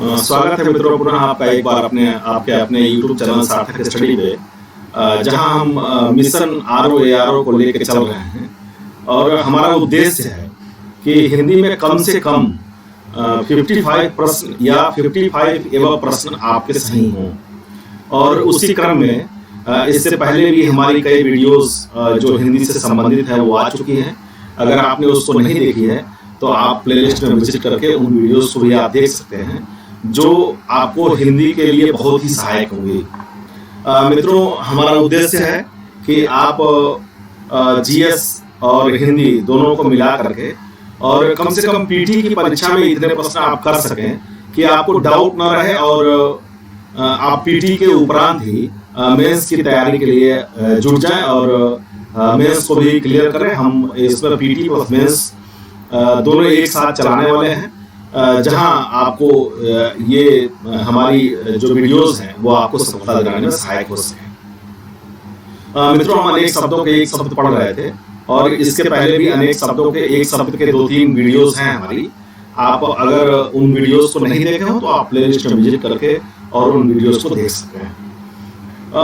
स्वागत है मित्रों पुनः आपका एक बार आपके अपने YouTube चैनल सार्थक स्टडी पे, जहां हम मिशन ROARO को लेकर चल रहे हैं और हमारा उद्देश्य है कि हिंदी में कम से कम 55 प्रश्न या 55 एवं प्रश्न आपके सही हों। और उसी क्रम में इससे पहले भी हमारी कई वीडियोस जो हिंदी से संबंधित है वो आ चुकी हैं। अगर आपने उसको नहीं देखी है तो आप प्लेलिस्ट में विजिट करके उन वीडियोस को भी आप देख सकते हैं, जो आपको हिंदी के लिए बहुत ही सहायक होंगी। मित्रों, हमारा उद्देश्य है कि आप GS और हिंदी दोनों को मिला करके और कम से कम PT की परीक्षा में इतने प्रश्न आप कर सकें कि आपको डाउट ना रहे और आप PT के उपरांत ही मेंस की तैयारी के लिए जुट जाएं और मेंस को भी क्लियर करें। हम इसमें PT प्लस मेंस दोनों एक साथ चलाने वाले हैं, जहां आपको ये हमारी जो वीडियोस हैं वो आपको सफलता दिलाने में सहायक हो सके। मित्रों, हम अनेक शब्दों के एक शब्द पढ़ रहे थे और इसके पहले भी अनेक शब्दों के एक शब्द के 2-3 वीडियोस हैं हमारी। आप अगर उन वीडियोस को नहीं देखे हो तो आप प्लेलिस्ट में विजिट करके और उन वीडियोस को देख सकते हैं।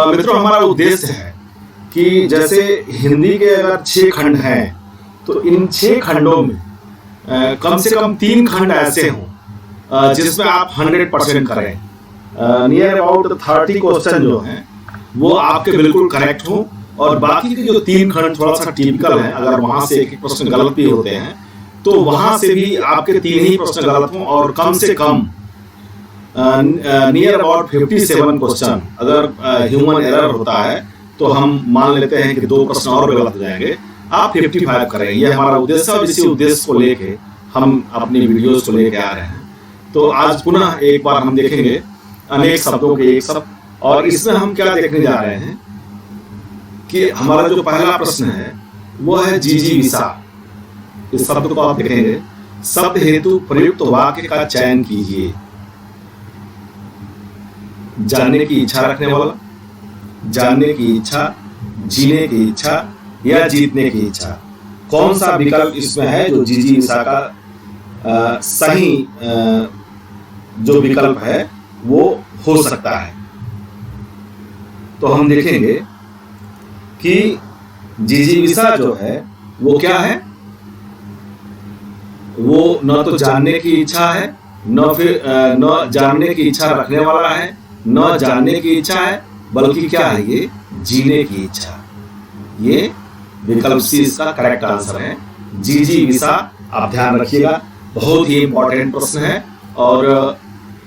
मित्रों, हमारा उद्देश्य है कि जैसे हिंदी के अगर 6 खंड हैं तो इन 6 खंडों में कम से कम 3 खंड ऐसे हों जिसमें आप 100% करें। नियर अबाउट 30 क्वेश्चन जो हैं वो आपके बिल्कुल करेक्ट हों और बाकी के जो 3 खंड थोड़ा सा टिपिकल हैं, अगर वहां से एक प्रश्न गलत भी होते हैं तो वहां से भी आपके 3 ही प्रश्न गलत हों और कम से कम नियर अबाउट 57 क्वेश्चन अगर ह्यूमन एरर होता है तो हम मान लेते हैं कि 2 प्रश्न और गलत हो जाएंगे। आप 55 करें, ये हमारा उद्देश्य है और इसी उद्देश्य को लेके हम अपनी वीडियोस को लेके आ रहे हैं। तो आज पुनः एक बार हम देखेंगे अनेक शब्दों के एक शब्द, और इसमें हम क्या देखने जा रहे हैं कि हमारा जो पहला प्रश्न है वो है जिजीविषा। इस शब्द को आप देखेंगे, शब्द हेतु प्रयुक्त वाक्य का चयन कीजिए। जानने की इच्छा रखने वाला, जानने की इच्छा, जीने की इच्छा या जीतने की इच्छा, कौन सा विकल्प इसमें है जो जिजीविषा का सही जो विकल्प है वो हो सकता है। तो हम देखेंगे कि जिजीविषा जो है वो क्या है। वो न तो जानने की इच्छा है, न जानने की इच्छा रखने वाला है, न जानने की इच्छा है, बल्कि क्या है, ये जीने की इच्छा। ये विकल्प C इसका करेक्ट आंसर है, जिजीविषा। आप ध्यान रखिएगा, बहुत ही इंपॉर्टेंट प्रश्न है और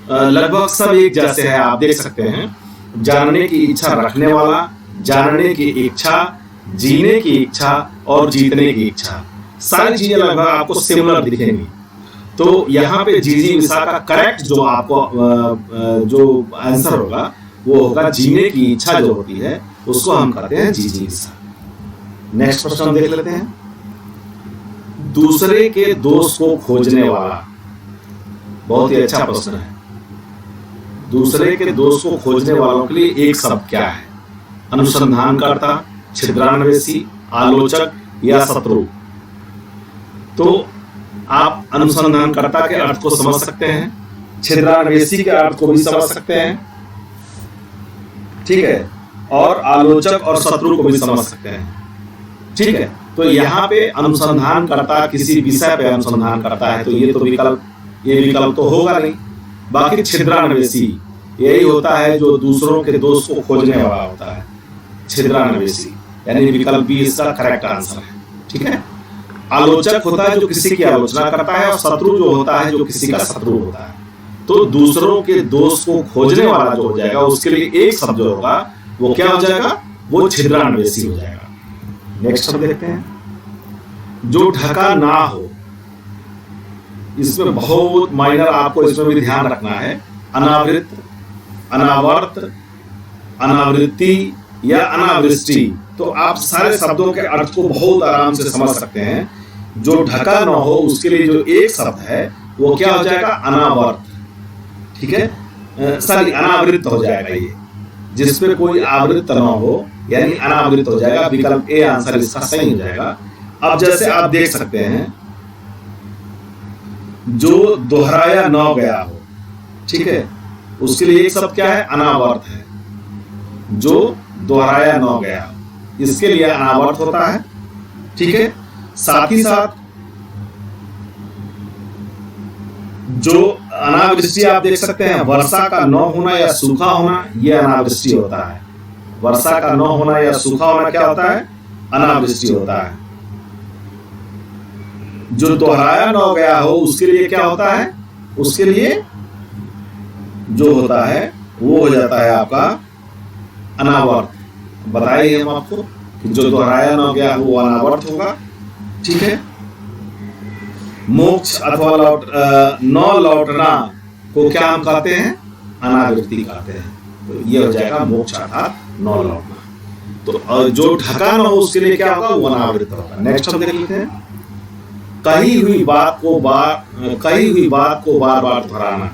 लगभग सब एक जैसे है। आप देख सकते हैं, जानने की इच्छा रखने वाला, जानने की इच्छा, जीने की इच्छा और जीतने की इच्छा, सारी चीजें लगभग आपको सिमिलर दिखेंगी। तो यहाँ पे जिजीविषा का करेक्ट जो आपको जो आंसर होगा वो होगा जीने की इच्छा जो होती है उसको हम कहते हैं जिजीविषा। नेक्स्ट प्रश्न हम देख लेते हैं, दूसरे के दोष को खोजने वाला। बहुत ही अच्छा प्रश्न है। दूसरे के दोष को खोजने वालों के लिए एक शब्द क्या है। अनुसंधानकर्ता, छिद्रान्वेषी, आलोचक या शत्रु। तो आप अनुसंधानकर्ता के अर्थ को समझ सकते हैं, छिद्रान्वेषी के अर्थ को भी समझ सकते हैं, ठीक है, और आलोचक और शत्रु को भी समझ सकते हैं, ठीक है। तो यहाँ पे अनुसंधान करता, किसी विषय पे अनुसंधान करता है तो ये विकल्प तो होगा नहीं। बाकी छिद्रान्वेषी यही होता है जो दूसरों के दोष को खोजने वाला होता है, छिद्रान्वेषी, यानी विकल्प B इसका करेक्ट आंसर है, ठीक है। आलोचक होता है जो किसी की आलोचना करता है और शत्रु जो होता है जो किसी का शत्रु होता है। तो दूसरों के दोष को खोजने वाला जो हो जाएगा उसके लिए एक शब्द जो होगा वो क्या हो जाएगा, वो छिद्रान्वेषी हो जाएगा। नेक्स्ट शब्द देखते हैं, जो ढका ना हो। इसमें बहुत माइनर आपको इसमें भी ध्यान रखना है। अनावृत, अनावर्त, अनावृत्ति या अनावृष्टि। तो आप सारे शब्दों के अर्थ को बहुत आराम से समझ सकते हैं। जो ढका ना हो उसके लिए जो एक शब्द है वो क्या हो जाएगा, अनावर्त, ठीक है, सॉरी अनावृत हो जाएगा। ये जिसपे कोई आवृत ना हो यानी अनावृत हो जाएगा। विकल्प A आंसर इसका सही हो जाएगा। अब जैसे आप देख सकते हैं, जो दोहराया ना गया हो, ठीक है, उसके लिए एक शब्द क्या है, अनावर्त है, जो दोहराया न गया, इसके लिए अनावर्त होता है। ठीक है, साथ ही साथ जो अनावृष्टि आप देख सकते हैं, वर्षा का न होना या सूखा होना, यह अनावृष्टि होता है। वर्षा का न होना या सूखा होना क्या होता है, अनावृष्टि होता है। जो दोहराया न गया हो उसके लिए क्या होता है, उसके लिए जो होता है वो हो जाता है आपका अनावर्त। बताइए हम आपको कि जो दोहराया न गया हो वो अनावर्त होगा। ठीक है, मोक्ष अथवा न लौटना को क्या हम कहते हैं, अनावृत्ति कहते हैं। तो ये हो जाएगा मोक्ष अर्थात न लौटना। तो जो ढका न हो उसके लिए क्या होगा, वो अनावृत होगा। नेक्स्ट हम देख लेते हैं, कही हुई बात को बार बार दोहराना,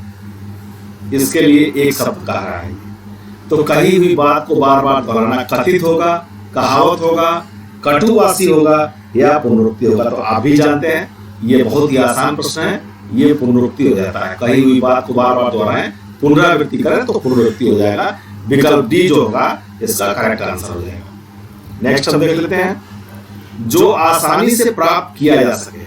इसके लिए एक शब्द कह रहा है। तो कही हुई बात को बार बार दोहराना कथित होगा, कहावत होगा, कटुवासी होगा या पुनरुक्ति होगा। तो आप भी जानते हैं ये बहुत ही आसान प्रश्न है, ये पुनरुक्ति हो जाता है। कही हुई बात को बार बार दोहराएं, पुनरावृत्ति करें तो पुनरुक्ति हो जाएगा। विकल्प डी जो होगा इसका करेक्ट आंसर हो जाएगा। नेक्स्ट हम देख लेते हैं, जो आसानी से प्राप्त किया जा सके,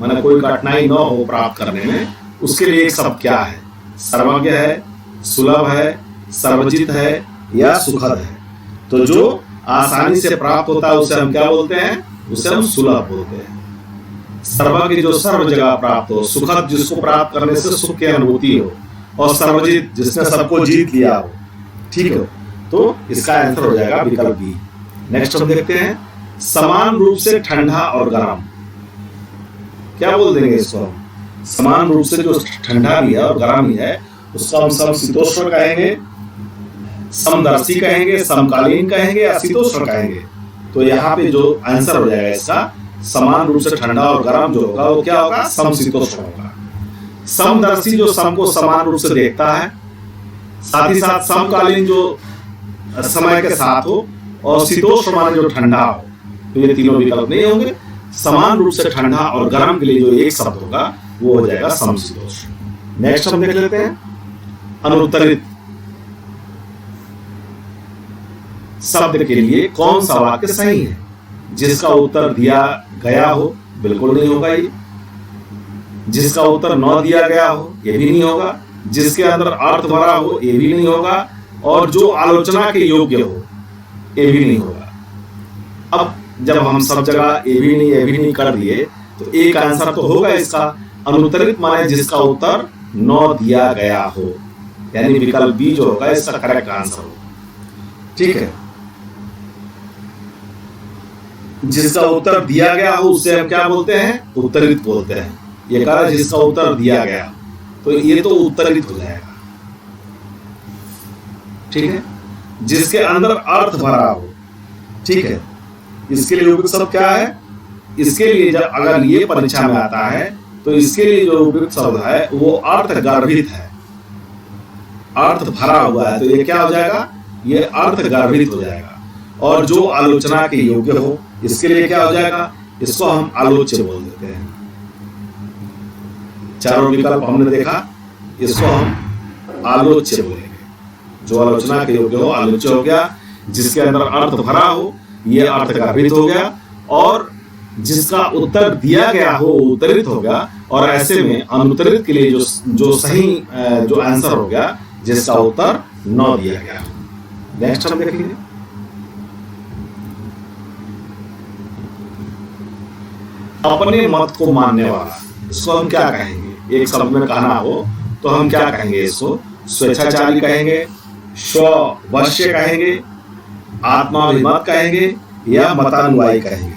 माने कोई कठिनाई न हो प्राप्त करने में, उसके लिए एक शब्द क्या है, सर्वज्ञ है, सुलभ है, सर्वजित है या सुखद है। तो जो आसानी से प्राप्त होता है उसे हम क्या बोलते हैं, उसे हम सुलभ बोलते हैं। सर्वज्ञ जो सर्व जगह प्राप्त हो, सुखद जिसको प्राप्त करने से सुख की अनुभूति हो, और सर्वजित जिसने सबको जीत लिया हो। ठीक है, तो इसका आंसर हो जाएगा विकल्प बी। नेक्स्ट हम देखते हैं, समान रूप से ठंडा और गर्म, क्या बोल देंगे इसको हम, समान रूप से जो ठंडा भी है और गर्म भी है उसको हम समशीतोष्ण कहेंगे, समदर्शी कहेंगे, समकालीन कहेंगे या शीतोष्ण कहेंगे। तो यहाँ पे जो आंसर हो जाएगा इसका, समान रूप से ठंडा और गर्म जो होगा वो क्या होगा, समशीतोष्ण होगा। समदर्शी जो सम को समान रूप से देखता है, साथ ही साथ समकालीन जो समय के साथ हो, और शीतोष्ण माने जो ठंडा हो। तो ये तीनों विकल्प नहीं होंगे। समान रूप से ठंडा और गर्म के लिए जो एक शब्द होगा वो हो जाएगा समशीतोष्ण। नेक्स्ट हम देख लेते हैं, अनुत्तरित शब्द के लिए कौन सा वाक्य सही है, जिसका उत्तर दिया गया हो, बिल्कुल नहीं होगा ये। जिसका उत्तर न दिया गया हो, ये भी नहीं होगा। जिसके अंदर अर्थ भरा हो, ये भी नहीं होगा। और जो आलोचना के योग्य हो, ये भी नहीं होगा। अब जब हम सब जगह ये भी नहीं कर दिए तो एक आंसर तो होगा इसका। अनुत्तरित माने जिसका उत्तर न दिया गया हो, यानी विकल्प बी जो होगा इसका करेक्ट आंसर होगा। ठीक है, जिसका उत्तर दिया गया हो उसे हम क्या बोलते हैं, उत्तरित बोलते हैं। ये कहा जिसका उत्तर दिया गया, तो ये तो उत्तरित हो जाएगा। ठीक है, जिसके अंदर अर्थ भरा हो। ठीक है, इसके लिए उपयुक्त शब्द क्या है, इसके लिए जब अगर ये परीक्षा में आता है तो इसके लिए जो उपयुक्त शब्द है वो अर्थ गर्भित है, अर्थ भरा हुआ है। तो ये क्या हो जाएगा, ये अर्थ गर्भित हो जाएगा। और जो आलोचना के योग्य हो, इसके लिए क्या हो जाएगा, इसको हम आलोच्य बोल देते हैं। चारों विकल्प हमने देखा, इसको हम आलोच्य बोलेंगे। जो आलोचना के योग्य हो आलोच्य हो गया, जिसके अंदर अर्थ भरा हो ये अर्थ गर्भित हो गया, और जिसका उत्तर दिया गया हो उत्तरित हो गया। और ऐसे में अनुत्तरित के लिए जो सही जो आंसर हो गया, जिसका उत्तर न दिया गया। नेक्स्ट हम देखेंगे, अपने मत को मानने वाला, इसको हम क्या कहेंगे, एक शब्द में कहना हो तो हम क्या कहेंगे, इसको स्वेच्छाचारी कहेंगे, स्ववश्य कहेंगे, आत्माभिमत कहेंगे या मतानुयायी कहेंगे।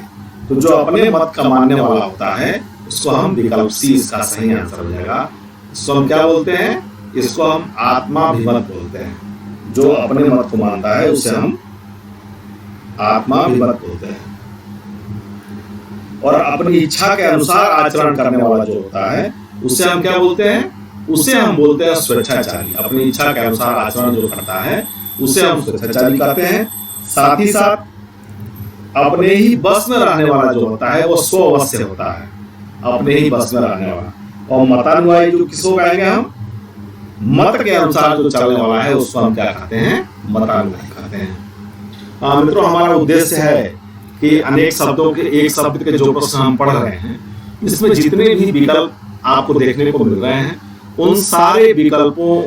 तो जो अपने मत का मानने वाला होता है उसको हम विकल्प सी इसका सही आंसर हो जाएगा। इसको हम क्या बोलते हैं, इसको हम आत्माभिमत बोलते हैं। जो अपने मत को मानता है उसे हम आत्माभिमत बोलते हैं। और अपनी इच्छा के अनुसार आचरण करने वाला जो होता है उसे हम क्या बोलते हैं, उसे हम बोलते हैं स्वेच्छाचारी। अपनी इच्छा के अनुसार आचरण जो करता है उसे हम स्वेच्छाचारी कहते हैं। साथ ही साथ अपने ही बस में रहने वाला जो होता है वो स्ववश्य होता है, अपने ही बस में रहने वाला। और मतानुयायी जो किसको कहेंगे हम, मत के अनुसार जो चलने वाला है उसको हम क्या कहते हैं, मतानुगत कहते हैं। मित्रों, हमारा उद्देश्य है कि अनेक शब्दों के, एक शब्द के जो प्रश्न हम पढ़ रहे हैं, इसमें जितने भी विकल्प आपको देखने को मिल रहे हैं, उन सारे विकल्पों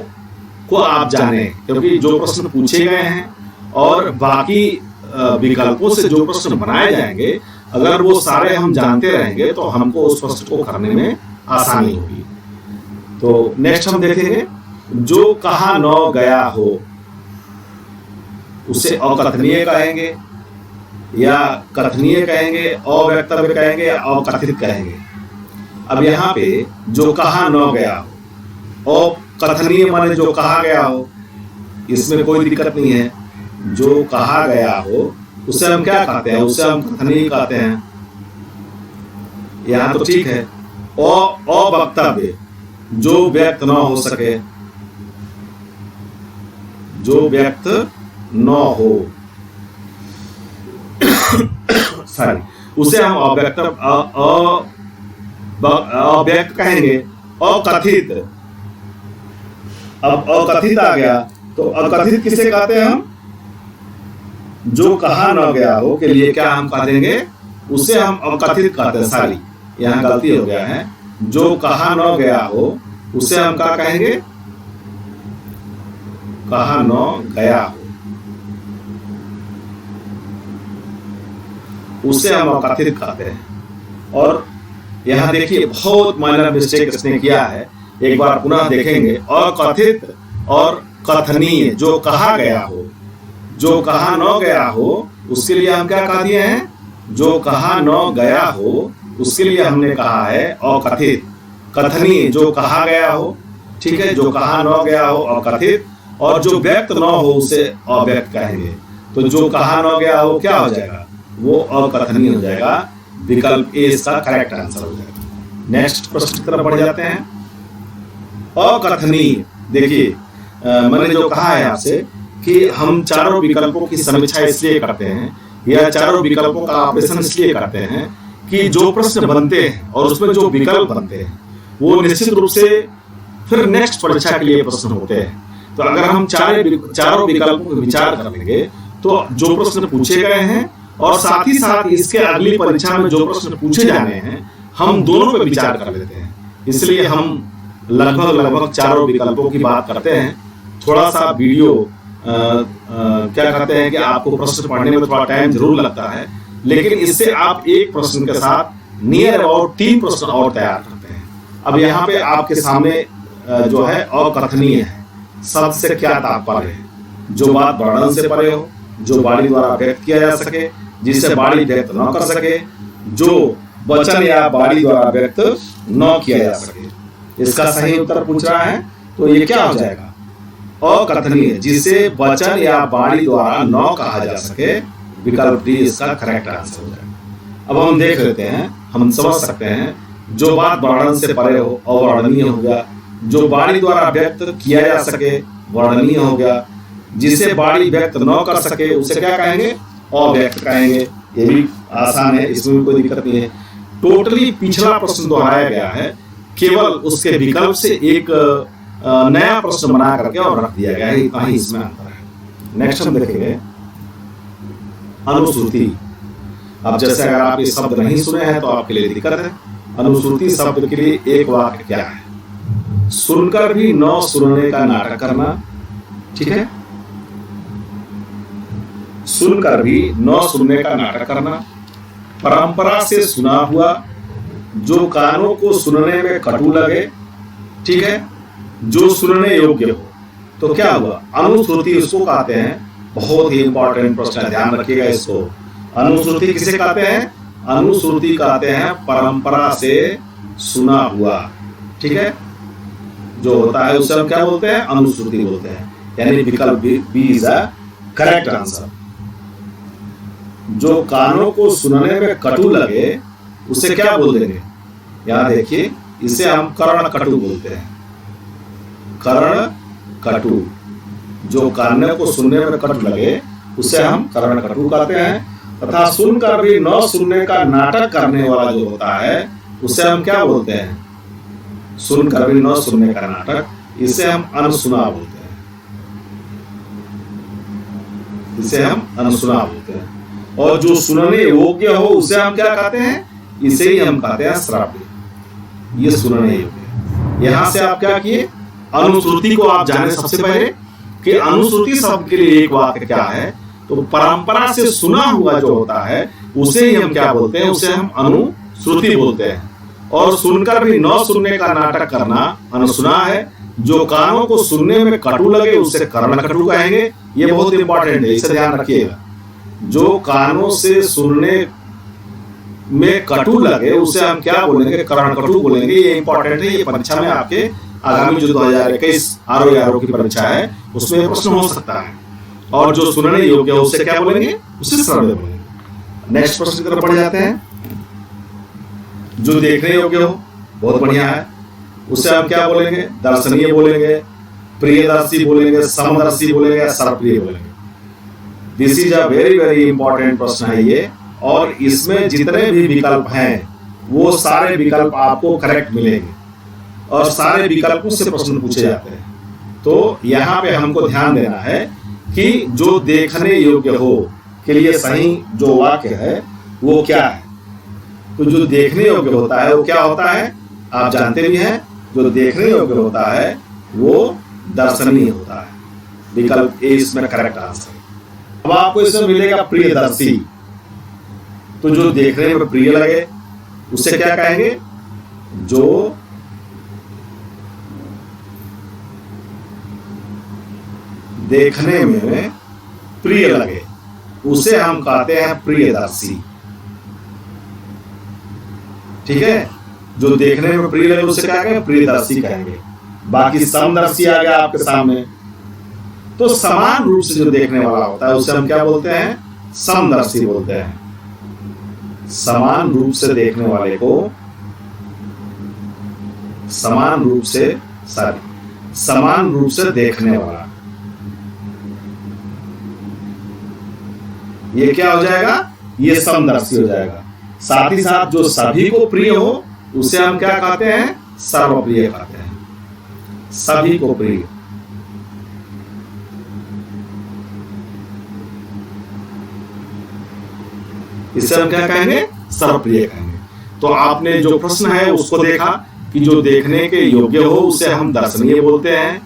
को आप जाने, क्योंकि जो प्रश्न पूछे गए हैं और बाकी विकल्पों से जो प्रश्न बनाए जाएंगे, अगर वो सारे हम जानते रहेंगे तो हमको उस प्रश्न को करने में आसानी होगी। तो नेक्स्ट हम देखेंगे, जो कहा न गया हो उसे अकथनीय कहेंगे या कथनीय कहेंगे, अव्यक्तव्य कहेंगे या अकथित कहेंगे। अब यहाँ पे जो कहा न गया हो, अकथनीय माने जो कहा गया हो, इसमें कोई दिक्कत नहीं है। जो कहा गया हो उसे हम क्या कहते हैं, उसे हम कथनीय कहते हैं, यहाँ तो ठीक है। अवक्तव्य, जो व्यक्त न हो सके, जो व्यक्त न हो सॉरी, उसे हम अव्यक्त कहेंगे। अकथित, अब अकथित आ गया तो अकथित किसे कहते हैं हम, जो कहा न गया हो के लिए क्या हम कह देंगे, उसे हम अकथित कहते हैं। सॉरी, यहाँ गलती हो गया है। जो कहा न गया हो उसे हम क्या कहेंगे, कहा न गया हो, उसे हम अकथित कहते हैं। और यहाँ देखिए बहुत माइनर मिस्टेक इसने किया है, एक बार पुनः देखेंगे। अकथित और कथनीय, जो कहा गया हो, जो कहा न गया हो उसके लिए हम क्या कह दिए हैं, जो कहा न गया हो उसके लिए हमने कहा है अकथित। कथनीय, जो कहा गया हो, ठीक है, जो कहा न गया हो अकथित, और जो व्यक्त न हो उसे अव्यक्त कहेंगे। तो जो कहा न गया हो क्या हो जाएगा, वो अकथनीय हो जाएगा। विकल्प ए इसका करेक्ट आंसर हो जाएगा। नेक्स्ट प्रश्न की तरफ बढ़ जाते हैं। अकथनीय, देखिए मैंने जो कहा है आपसे कि हम चारों विकल्पों की समीक्षा इसलिए करते हैं या चारों विकल्पों का ऑपरेशन इसलिए करते हैं कि जो प्रश्न बनते हैं और उसमें जो विकल्प बनते हैं वो निश्चित रूप से फिर नेक्स्ट परीक्षा के लिए प्रश्न होते हैं। तो अगर हम चारों विकल्पों पर विचार कर लेंगे तो जो प्रश्न पूछे गए हैं और साथ ही साथ इसके अगली परीक्षा में जो प्रश्न पूछे जाने हैं, हम दोनों पे विचार कर लेते हैं। इसलिए हम लगभग चारों विकल्पों की बात करते हैं। थोड़ा सा वीडियो क्या कहते हैं कि आपको प्रश्न पढ़ने में थोड़ा टाइम जरूर लगता है, लेकिन इससे आप एक प्रश्न के साथ नियर अबाउट 3 प्रश्न और तैयार करते हैं। अब यहाँ पे आपके सामने जो है अकथनीय है, शब्द से क्या तात्पर्य है, जो बात वर्णन से परे हो, जो वाणी द्वारा व्यक्त किया जा सके, जिसे वाणी व्यक्त न कर सके, जो वचन या वाणी द्वारा व्यक्त न किया जा सके। इसका सही उत्तर पूछ रहा है तो ये क्या हो जाएगा, अकथनीय, जिसे वचन या वाणी द्वारा न कहा जा सके। विकल्प डी इसका करेक्ट आंसर हो जाएगा। अब हम देख लेते हैं, हम समझ सकते हैं, जो बात वर्णन से परे हो अवर्णनीय हो गया, जो वाणी द्वारा व्यक्त किया जा सके वर्णनीय हो गया, जिसे वाणी व्यक्त न कर सके उसे क्या कहेंगे, अव्यक्त कहेंगे। ये भी आसान है, इसमें भी कोई दिक्कत नहीं है। टोटली पिछला प्रश्न दोहराया गया है, केवल उसके विकल्प से एक नया प्रश्न बना करके और रख दिया गया है, इतना ही इसमें अंतर है। नेक्स्ट हम देखेंगे अनुश्रुति। अब जैसे अगर आप ये शब्द नहीं सुने हैं तो आपके लिए दिक्कत है। अनुश्रुति शब्द के लिए एक वाक्य क्या है, सुनकर भी न सुनने का नाटक करना, ठीक है, सुनकर भी न सुनने का नाटक करना, परंपरा से सुना हुआ, जो कानों को सुनने में कटु लगे, ठीक है, जो सुनने योग्य हो। तो क्या हुआ, अनुश्रुति उसको कहते हैं। बहुत ही इंपॉर्टेंट प्रश्न है, ध्यान रखिएगा इसको। अनुश्रुति किसे कहते हैं, अनुश्रुति कहते हैं परंपरा से सुना हुआ, ठीक है, जो होता है उसे हम क्या बोलते हैं, अनुश्रुति बोलते हैं। यानी विकल्प B is the correct answer. जो कानों को सुनने में कटु लगे उसे क्या बोल देंगे, यहाँ देखिए, इसे हम कर्ण कटु बोलते हैं। कर्ण कटु, जो कानों को सुनने में कटु लगे उसे हम कर्ण कटु कहते हैं। तथा सुनकर भी न सुनने का नाटक करने वाला जो होता है उसे हम क्या बोलते हैं, सुनकर भी न सुनने का नाटक, इसे हम अनसुना बोलते हैं, इसे हम अनसुना बोलते हैं। और जो सुनने योग्य हो उसे हम क्या कहते हैं, इसे ही हम कहते हैं श्राव्य। ये सुनने योग्य। यहां से आप क्या किए, अनुश्रुति को आप जाने सबसे पहले कि अनुश्रुति शब्द के लिए एक वाक्य क्या है, तो परंपरा से सुना हुआ जो होता है उसे ही हम क्या बोलते हैं, उसे हम अनुश्रुति बोलते हैं। और सुनकर भी न सुनने का नाटक करना अनसुना है। जो कानों को सुनने में कटु लगे उसे कर्णकटु कहेंगे। ये बहुत इंपॉर्टेंट है, इसे ध्यान रखिएगा। जो कानों से सुनने में कटु लगे उसे हम क्या बोलेंगे, कर्णकटु बोलेंगे। ये इंपॉर्टेंट है, ये परीक्षा में आपके आगामी जो 2021 आरओ की परीक्षा है उसमें प्रश्न हो सकता है। और जो सुनने योग्य है उसे क्या बोलेंगे, उसे श्रव्य बोलेंगे। नेक्स्ट प्रश्न की तरफ बढ़ जाते हैं। जो देखने योग्य हो, बहुत बढ़िया है, उसे हम क्या बोलेंगे, दर्शनीय बोलेंगे, प्रियदर्शी बोलेंगे, समदर्शी बोलेंगे, सर्वप्रिय बोलेंगे। This is a very very important प्रश्न है ये। और इसमें जितने भी विकल्प हैं वो सारे विकल्प आपको करेक्ट मिलेंगे और सारे विकल्पों से प्रश्न पूछे जाते हैं। तो यहाँ पे हमको ध्यान देना है कि जो देखने योग्य हो के लिए सही जो वाक्य है वो क्या है। तो जो देखने योग्य होता है वो क्या होता है, आप जानते भी हैं। जो देखने योग्य होता है वो दर्शनीय होता है। विकल्प ए इसमें करेक्ट आंसर। अब आपको इसमें मिलेगा प्रियदर्शी। तो जो देखने में प्रिय लगे उसे क्या कहेंगे, जो देखने में प्रिय लगे उसे हम कहते हैं प्रियदर्शी। ठीक है, जो देखने में प्रिय लगे उसे क्या कहेंगे, प्रियदर्शी कहेंगे। बाकी समदर्शी आ गया आपके सामने। तो समान रूप से जो देखने वाला होता है उसे हम क्या बोलते हैं, समदर्शी बोलते हैं। समान रूप से देखने वाले को समान रूप से देखने वाला, ये क्या हो जाएगा, ये समदर्शी हो जाएगा। साथ ही साथ जो सभी को प्रिय हो उसे हम क्या कहते हैं, सर्वप्रिय कहते हैं। सभी को प्रिय। इसे हम क्या कहेंगे, सर्वप्रिय कहेंगे। तो आपने जो प्रश्न है उसको देखा कि जो देखने के योग्य हो उसे हम दर्शनीय बोलते हैं,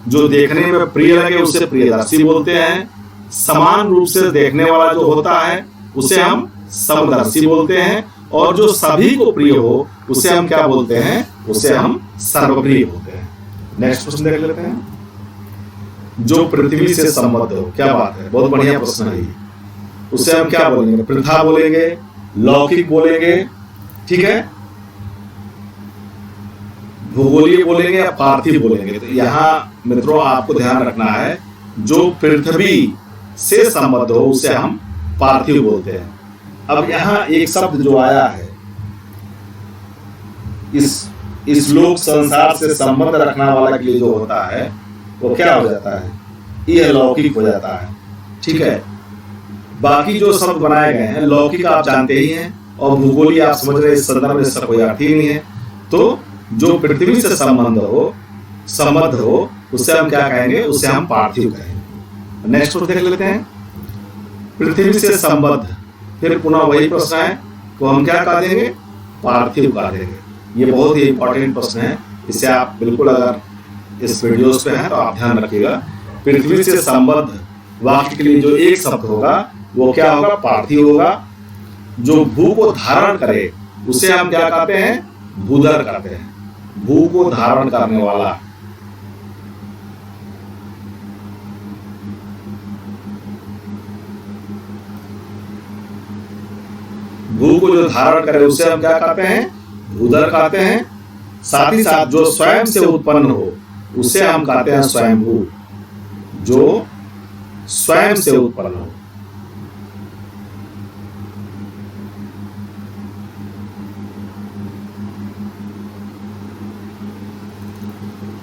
जो देखने में प्रिय लगे उसे प्रियदर्शी बोलते हैं, समान रूप से देखने वाला जो होता है उसे हम समदर्शी बोलते हैं, और जो सभी को प्रिय हो उसे हम क्या बोलते हैं, उसे हम सर्वप्रिय बोलते हैं। नेक्स्ट प्रश्न देख लेते हैं। जो पृथ्वी से संबद्ध हो, क्या बात है, बहुत बढ़िया प्रश्न है। उसे हम क्या बोलेंगे, पृथा बोलेंगे, लौकिक बोलेंगे, ठीक है, भूगोलीय बोलेंगे या पार्थिव बोलेंगे। तो यहाँ मित्रों आपको ध्यान रखना है, जो पृथ्वी से संबद्ध हो उसे हम पार्थिव बोलते हैं। अब यहाँ एक शब्द जो आया है, इस लोक संसार से संबंध रखने वाला के लिए जो होता है वो क्या हो जाता है, यह लौकिक हो जाता है। ठीक है, बाकी जो शब्द बनाए गए हैं, लौकिक आप जानते ही हैं और भूगोलीय आप समझ रहे, इस संदर्भ में इसका कोई अर्थ ही नहीं है। तो जो पृथ्वी से संबद्ध हो उसे हम क्या कहेंगे, उसे हम पार्थिव कहेंगे। नेक्स्ट देख लेते हैं। पृथ्वी से संबद्ध, फिर पुनः वही प्रश्न है, तो हम क्या कह देंगे, पार्थिव कह देंगे। ये बहुत ही इंपॉर्टेंट प्रश्न है, इसे आप बिल्कुल अगर इस वीडियोस पे हैं तो आप ध्यान रखिएगा। पृथ्वी से संबद्ध वाक्य के लिए जो एक शब्द होगा वो क्या होगा, पार्थिव होगा। जो भू को धारण करे उसे हम क्या कहते हैं, भूधर कहते हैं। भू को धारण करने वाला, भू को जो धारण करे उसे हम क्या कहते हैं, भूधर कहते हैं। साथ ही साथ जो स्वयं से उत्पन्न हो उसे हम कहते हैं स्वयंभू। जो स्वयं से उत्पन्न हो,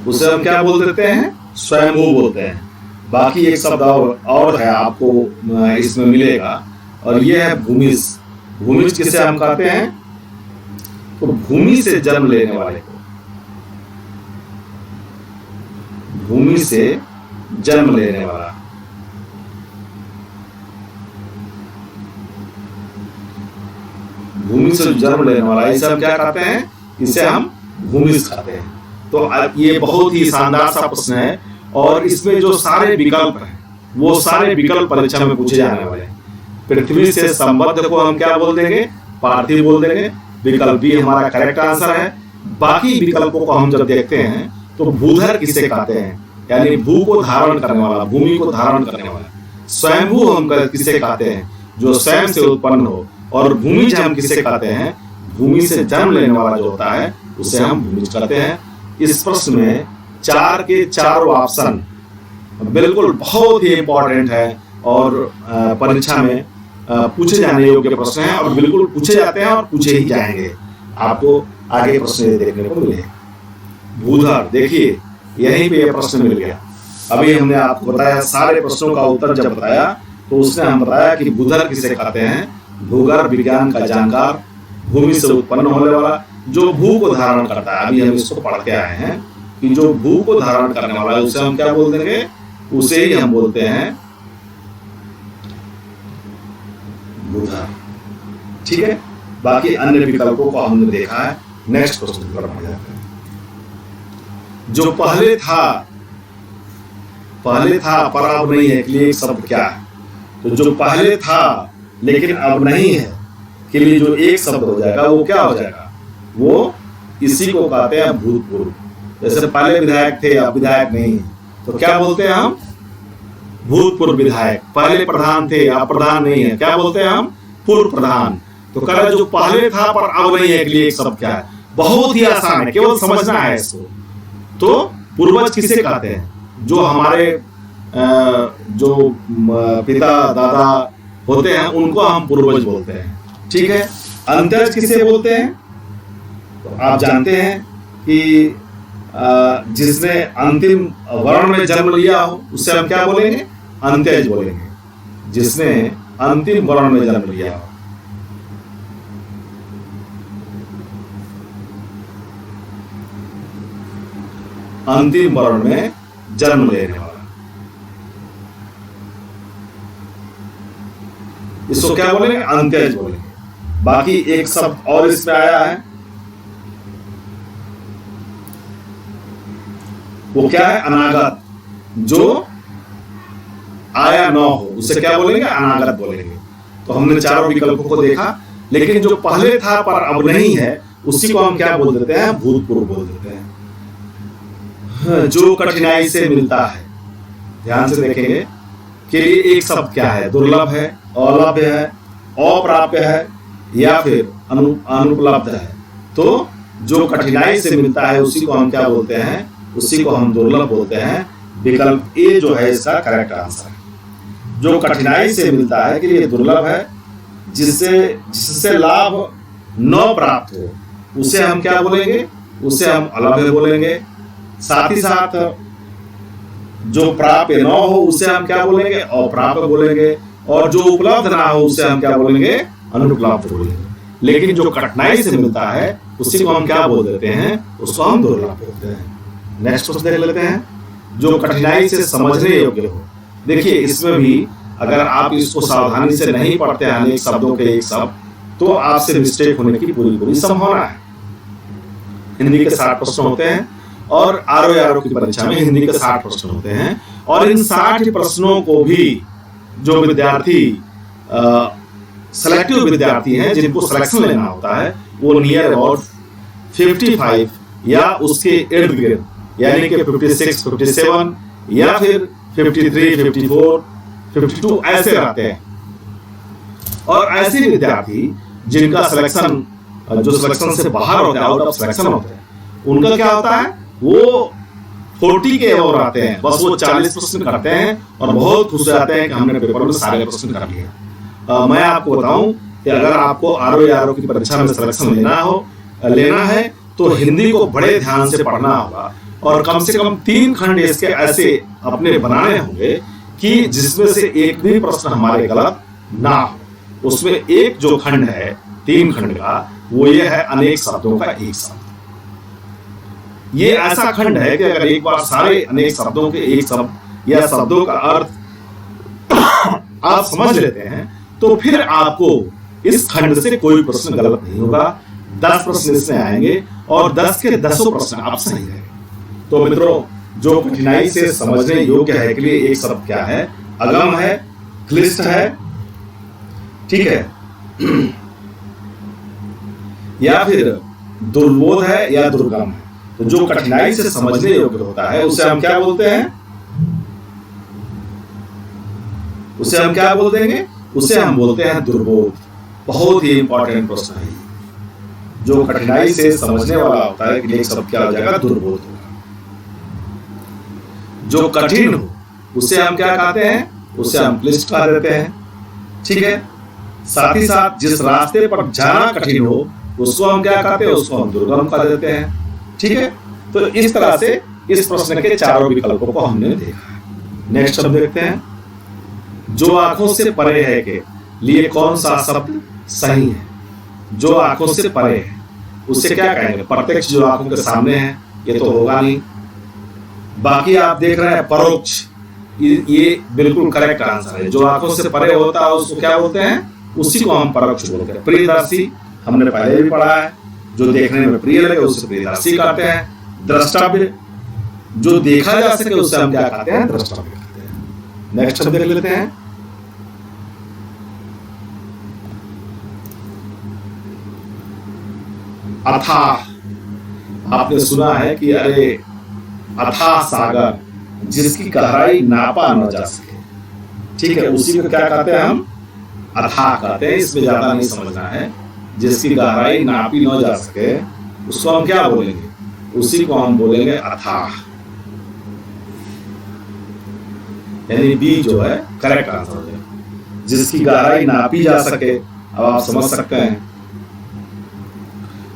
उसे हम क्या बोल देते हैं, स्वयंभू बोलते हैं। बाकी एक शब्द और है आपको इसमें मिलेगा, और यह है भूमिज। भूमिज किसे हम कहते हैं, तो भूमि से जन्म लेने वाले को, भूमि से जन्म लेने वाला। भूमि से जन्म लेने वाला, इसे हम क्या कहते हैं? इसे हम भूमिज कहते हैं। तो ये बहुत ही शानदार सा प्रश्न है, और इसमें जो सारे विकल्प हैं वो सारे विकल्प परीक्षा में पूछे जाने वाले हैं। पृथ्वी से संबद्ध को हम क्या बोल देंगे? पार्थिव बोल देंगे। विकल्प बी हमारा करेक्ट आंसर है। बाकी विकल्पों को हम जब देखते हैं तो भूधर किसे कहते हैं? यानी भू को धारण करने वाला, भूमि को धारण करने वाला। स्वयंभू हम किसे कहते हैं? जो स्वयं से उत्पन्न हो। और भूमिज हम किसे कहते हैं? भूमि से जन्म लेने वाला जो होता है उसे हम भूमिज कहते हैं। इस प्रश्न में 4 के 4 ऑप्शन बिल्कुल बहुत ही इंपॉर्टेंट है, और परीक्षा में पूछे जाने योग्य प्रश्न हैं, और बिल्कुल पूछे जाते हैं और पूछे ही जाएंगे। आपको आगे प्रश्न देखने को मिले। भूधर, देखिए यहीं पे ये प्रश्न मिल गया। अभी हमने आपको बताया, सारे प्रश्नों का उत्तर जब बताया तो उसने हम बताया कि भूधर किसे कहते हैं? भूगर्भ विज्ञान का जानकार, भूमि से उत्पन्न होने वाला, जो भू को धारण करता है। अभी हम इसको पढ़ के आए हैं कि जो भू को धारण करने वाला है उसे हम क्या बोल देंगे? उसे ही हम बोलते हैं भूधर। ठीक है, बाकी अन्य विकल्पों को हमने देखा है। नेक्स्ट क्वेश्चन पर बढ़ जाते हैं। जो पहले था पर अब नहीं है के लिए एक शब्द क्या है? तो जो पहले था लेकिन अब नहीं है के लिए जो एक शब्द हो जाएगा वो क्या हो जाएगा? वो इसी को कहते हैं भूतपूर्व। जैसे पहले विधायक थे अब विधायक नहीं है, तो क्या बोलते हैं हम? भूतपूर्व विधायक। पहले प्रधान थे अब प्रधान नहीं है, क्या बोलते हैं हम? पूर्व प्रधान। तो कह रहे जो पहले था पर अब नहीं है के लिए एक शब्द क्या है? बहुत ही आसान है, केवल समझना है इसको। तो पूर्वज किसे कहते हैं? जो हमारे जो पिता दादा होते हैं उनको हम पूर्वज बोलते हैं। ठीक है, अंत्यज किसे बोलते हैं? तो आप जानते हैं कि जिसने अंतिम वर्ण में जन्म लिया हो उसे हम क्या बोलेंगे? अंत्यज बोलेंगे। जिसने अंतिम वर्ण में जन्म लिया हो। अंतिम वर्ण में जन्म लेने वाला, इसको क्या बोलेंगे? अंत्यज बोलेंगे। बाकी एक शब्द और इसमें आया है, वो क्या है? अनागत। जो आया न हो उसे क्या बोलेंगे? अनागत बोलेंगे। तो हमने चारों विकल्पों को देखा, लेकिन जो पहले था पर अब नहीं है उसी को हम क्या बोल देते हैं? भूतपूर्व बोल देते हैं। जो कठिनाई से मिलता है, ध्यान से देखेंगे, के लिए एक शब्द क्या है? दुर्लभ है, अलभ्य है, अप्राप्य है, या फिर अनुपलब्ध है। तो जो कठिनाई से मिलता है उसी को हम क्या बोलते हैं? उसी को हम दुर्लभ बोलते हैं। विकल्प ए जो है इसका करेक्ट आंसर है। जो कठिनाई से मिलता है के लिए दुर्लभ है, जिससे लाभ न प्राप्त हो उसे हम क्या बोलेंगे? उसे हम अलभ्य बोलेंगे। साथ ही साथ जो प्राप्य न हो उसे हम क्या बोलेंगे? अप्राप्य बोलेंगे। और जो उपलब्ध ना हो उसे हम क्या बोलेंगे? अनुपलब्ध बोलेंगे। लेकिन जो कठिनाई से मिलता है उसी को हम क्या बोल देते हैं? उसको हम दुर्लभ बोलते हैं। नेक्स्ट क्वेश्चन देख लेते हैं। जो कठिनाई से समझने योग्य हो। देखिए इसमें भी अगर आप इसको सावधानी से नहीं पढ़ते हैं अनेक शब्दों के एक शब्द, तो आपसे मिस्टेक होने की पूरी संभावना है। हिंदी के 60 प्रश्न होते हैं, और आरओ की परीक्षा में हिंदी के 60 प्रश्न होते हैं। और इन 60 प्रश्नों को भी जो विद्यार्थी सेलेक्टिव विद्यार्थी हैं, जिनको सिलेक्शन लेना होता है, वो नियर अबाउट 55 या उसके इर्द गिर्द, यानी कि 56, 57 या फिर 53, 54, 52 ऐसे रहते हैं। और ऐसे विद्यार्थी जिनका सिलेक्शन, जो सिलेक्शन से बाहर होता है, आउट ऑफ सिलेक्शन होते हैं, उनका क्या होता है? वो 40 के ओर आते हैं, बस वो 40 प्रश्न करते हैं और बहुत खुश हो जाते हैं कि हमने पेपर में सारे प्रश्न कर लिए। मैं आपको बताऊं कि अगर आपको आरओ की परीक्षा में सिलेक्शन लेना है तो हिंदी को बड़े ध्यान से पढ़ना होगा, और कम से कम 3 खंड इसके ऐसे अपने बनाने होंगे कि जिसमें से एक भी प्रश्न हमारे गलत ना हो। उसमें एक जो खंड है 3 खंड का, वो ये है अनेक शब्दों का एक शब्द। ये ऐसा खंड है कि अगर एक बार सारे अनेक शब्दों के एक शब्द या शब्दों का अर्थ आप समझ लेते हैं तो फिर आपको इस खंड से कोई प्रश्न गलत नहीं होगा। 10 प्रश्न इसमें आएंगे और 10 के 10 प्रश्न आप सही रहेंगे। तो मित्रों, जो कठिनाई से समझने योग्य है के लिए एक शब्द क्या है? अगम है, क्लिष्ट है, ठीक है, या फिर दुर्बोध है या दुर्गम है। तो जो कठिनाई से समझने योग्य होता है उसे हम क्या बोलते हैं? उसे हम क्या बोल देंगे? उसे हम बोलते हैं दुर्बोध। बहुत ही इंपॉर्टेंट प्रश्न है। जो कठिनाई से समझने वाला होता है कि एक शब्द क्या हो जाएगा? दुर्बोध होगा। जो कठिन हो उसे हम क्या कहते हैं? उसे हम क्लिष्ट कह देते हैं, ठीक है। साथ ही साथ जिस रास्ते पर जाना कठिन हो उसको हम क्या कहते हैं? उसको हम दुर्गम कह देते हैं, ठीक है। तो इस तरह से इस प्रश्न के चारों विकल्पों को हमने देखा। नेक्स्ट शब्द देखते हैं। जो आंखों से परे है के लिए कौन सा शब्द सही है? जो आंखों से परे है उससे क्या कहेंगे? प्रत्यक्ष जो आंखों के सामने है ये तो होगा नहीं। बाकी आप देख रहे हैं परोक्ष, ये बिल्कुल करेक्ट आंसर है। जो आंखों से परे होता है उसको क्या बोलते हैं? उसी को हम परोक्ष बोलते हैं। प्रियदर्शी हमने पहले भी पढ़ा है, जो देखने में प्रिय लगे उसे प्रियदर्शी कहते हैं। द्रष्टव्य, जो देखा जा सके उसे हम क्या कहते हैं? द्रष्टव्य कहते हैं। नेक्स्ट शब्द देख लेते हैं। अथाह। आपने सुना है कि अरे अथाह सागर, जिसकी गहराई नापा न जा सके, ठीक है, उसी को क्या कहते हैं? हम अथाह कहते हैं। इसमें ज्यादा नहीं समझना है। जिसकी गहराई नापी न जा सके उसको हम क्या बोलेंगे? उसी को हम बोलेंगे अथाह, यानी बी जो है करेक्ट आंसर हो जाएगा। जिसकी गहराई नापी जा सके, अब आप समझ सकते हैं,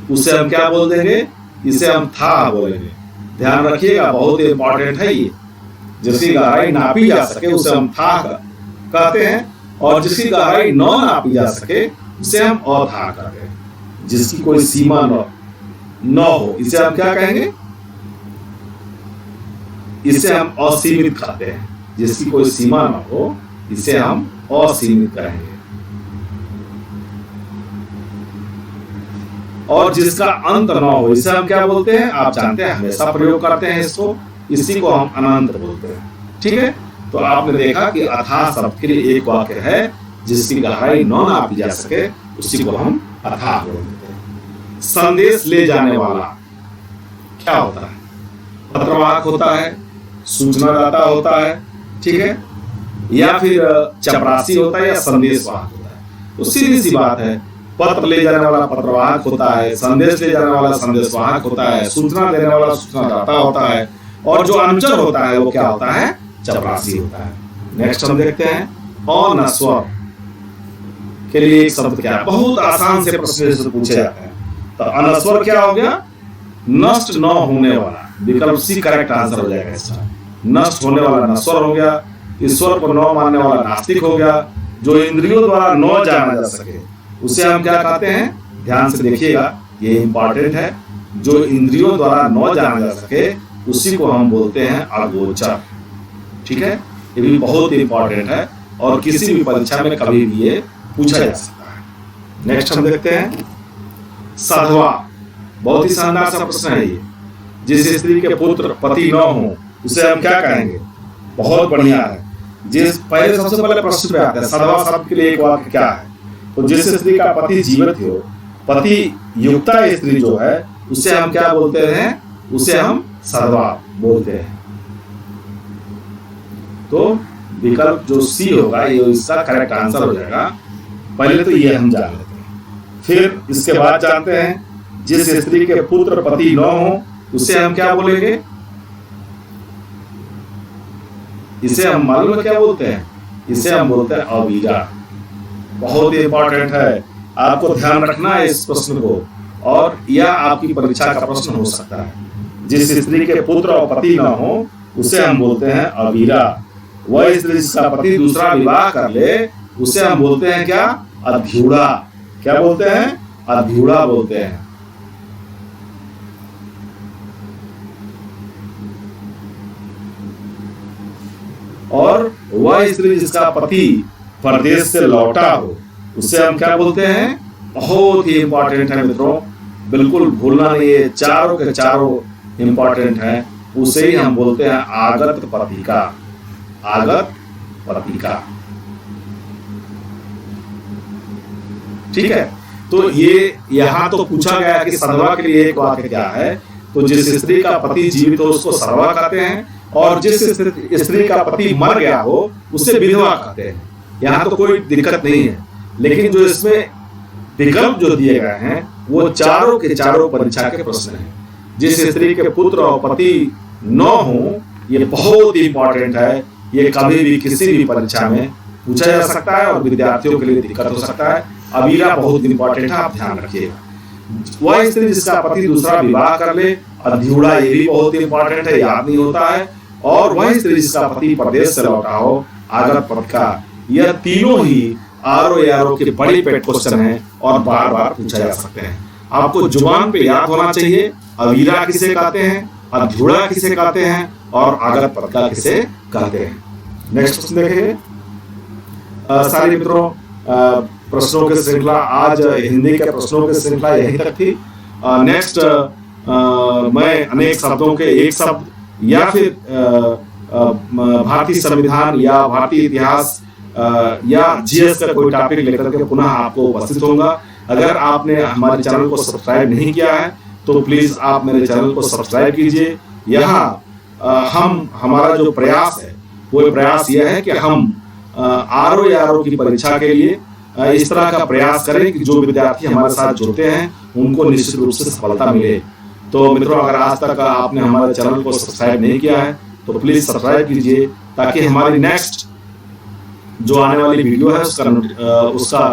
उसे हम क्या बोल देंगे? इसे हम था बोलेंगे। ध्यान रखिएगा, बहुत इंपॉर्टेंट है ये। जिसकी गहराई नापी जा सके उसे हम था कहते हैं, और जिसकी गहराई न नापी जा सके उसे हम अथा कहते हैं। जिसकी कोई सीमा न हो इसे हम क्या कहेंगे? इसे हम असीमित कहते हैं। जिसकी कोई सीमा न हो इसे हम असीमित कहेंगे। और जिसका अंत न हो इसे हम क्या बोलते हैं? आप जानते हैं, हमेशा प्रयोग करते हैं इसको, इसी को हम अनंत बोलते हैं, ठीक है। तो आपने देखा कि अथाह शब्द के लिए एक वाक्य है, जिसकी गहराई न नापी जा सके उसी को हम अथाह बोलते हैं। संदेश ले जाने वाला क्या होता है? पत्रवाहक होता है, सूचनादाता होता है, ठीक है, या फिर चपरासी होता है, या संदेशवाहक होता है। तो सीधी सी बात है, पत्र ले जाने वाला पत्रवाहक होता है, संदेश ले जाने वाला संदेशवाहक होता है, सूचना देने वाला सूचनादाता होता है, और जो अनुचर होता है वो क्या होता है? चपरासी होता है। नेक्स्ट हम देखते हैं अनस्वर के लिए एक शब्द क्या है? बहुत आसान से प्रश्न से पूछे जाते हैं। तो अनस्वर क्या हो गया? नष्ट न होने वाला। विकल्प सी करेक्ट आंसर हो जाएगा इसका। नष्ट होने वाला नश्वर हो गया। ईश्वर को न मानने वाला नास्तिक हो गया। जो इंद्रियों द्वारा न जाना जा सके उसे हम क्या कहते हैं? ध्यान से देखिएगा, ये इंपॉर्टेंट है। जो इंद्रियों द्वारा न जाना जा सके उसी को हम बोलते हैं अगोचर, ठीक है। ये भी बहुत इंपॉर्टेंट है और किसी भी परीक्षा में कभी भी ये पूछा जा सकता है। नेक्स्ट हम देखते हैं साधवा। बहुत ही शानदार सा प्रश्न है ये। जिस स्त्री के पुत्र पति न हो उसे हम क्या कहेंगे? बहुत बढ़िया है। जिस पहले सबसे पहले प्रश्न पे आते हैं, साधवा शब्द के लिए एक वाक्य क्या है? तो जिस स्त्री का पति जीवित हो, पति युक्ता स्त्री जो है उसे हम क्या बोलते हैं? उसे हम साधवा बोलते हैं। तो विकल्प जो सी होगा ये इसका करेक्ट आंसर हो जाएगा। पहले तो ये हम जान लेते हैं, फिर इसके बाद जानते हैं जिस स्त्री के पुत्र पति न हो उसे हम क्या बोलेंगे? इसे हम मालूम है क्या बोलते हैं? इसे हम बोलते हैं अवीरा। बहुत इंपॉर्टेंट है, आपको ध्यान रखना है इस प्रश्न को, और यह आपकी परीक्षा का प्रश्न हो सकता है। जिस स्त्री के पुत्र और पति न हो उसे हम बोलते हैं अवीरा। वह स्त्री जिसका पति दूसरा विवाह कर ले उसे हम बोलते हैं क्या? अध्युड़ा। क्या बोलते हैं? अध्युड़ा बोलते हैं। और वह स्त्री जिसका पति परदेश से लौटा हो, उससे हम क्या बोलते हैं? बहुत ही इंपॉर्टेंट है मित्रों, बिल्कुल भूलना नहीं है, चारों के चारों इंपॉर्टेंट है। उसे ही हम बोलते हैं आगत पथिका। आगत पथिका, ठीक है। तो ये यहाँ तो पूछा गया कि सर्वा के लिए एक वाक्य क्या है, तो जिस स्त्री का पति जीवित हो उसको सर्वा कहते हैं, और जिस स्त्री का पति मर गया हो उसे विधवा कहते हैं। यहाँ तो कोई दिक्कत नहीं है, लेकिन जो इसमें विकल्प जो दिए गए हैं वो चारों के चारों परीक्षा के प्रश्न हैं। जिस स्त्री के पुत्र और पति न हो, ये बहुत ही इंपॉर्टेंट है, ये कभी भी किसी भी परीक्षा में पूछा जा सकता है और विद्यार्थियों के लिए दिक्कत हो सकता है। अबीरा बहुत इंपॉर्टेंट है, आप ध्यान रखिएगा। वह स्त्री जिसका पति दूसरा विवाह कर ले, अध्युड़ा, ये भी बहुत इंपॉर्टेंट है, याद नहीं होता है। और वह स्त्री जिसका पति प्रदेश से लौटा हो, आगत पथिका, यह तीनों ही आरओ के बड़ी पेट क्वेश्चन है और बार बार पूछा जा सकते हैं। आपको जुबान पे याद होना चाहिए, अबीरा किसे कहते हैं, अध्युड़ा किसे कहते हैं और आगत पथिका किसे कहते हैं। नेक्स्ट प्रश्न देखेंगे। सारे मित्रों, प्रश्नों की श्रृंखला, आज हिंदी के प्रश्नों की श्रृंखला यहीं तक थी। नेक्स्ट मैं अनेक शब्दों के एक शब्द या फिर भारतीय संविधान या भारतीय इतिहास या जीएस का कोई टॉपिक लेकर के पुनः आपको उपस्थित होगा। अगर आपने हमारे चैनल को सब्सक्राइब नहीं किया है तो प्लीज आप मेरे चैनल को सब्सक्राइब कीजिए। यहाँ हमारा जो प्रयास है वो प्रयास यह है कि हम आरओ की परीक्षा के लिए इस तरह का प्रयास करें कि जो विद्यार्थी हमारे साथ जुड़ते हैं उनको निश्चित रूप से सफलता मिले। तो मित्रों, अगर आज तक आपने हमारे चैनल को सब्सक्राइब नहीं किया है तो प्लीज सब्सक्राइब कीजिए, ताकि हमारी नेक्स्ट जो आने वाली वीडियो है उसका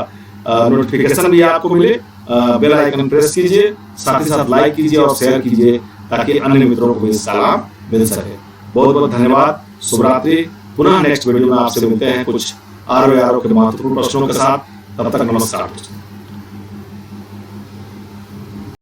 नोटिफिकेशन भी आपको मिले। बेल आइकन प्रेस कीजिए, साथ ही साथ लाइक कीजिए और शेयर कीजिए, ताकि अन्य मित्रों को भी इसका लाभ मिल सके। बहुत बहुत धन्यवाद, शुभ रात्रि। पुनः नेक्स्ट वीडियो में आपसे मिलते हैं कुछ आरओ के महत्वपूर्ण प्रश्नों के साथ। तब तक नमस्कार।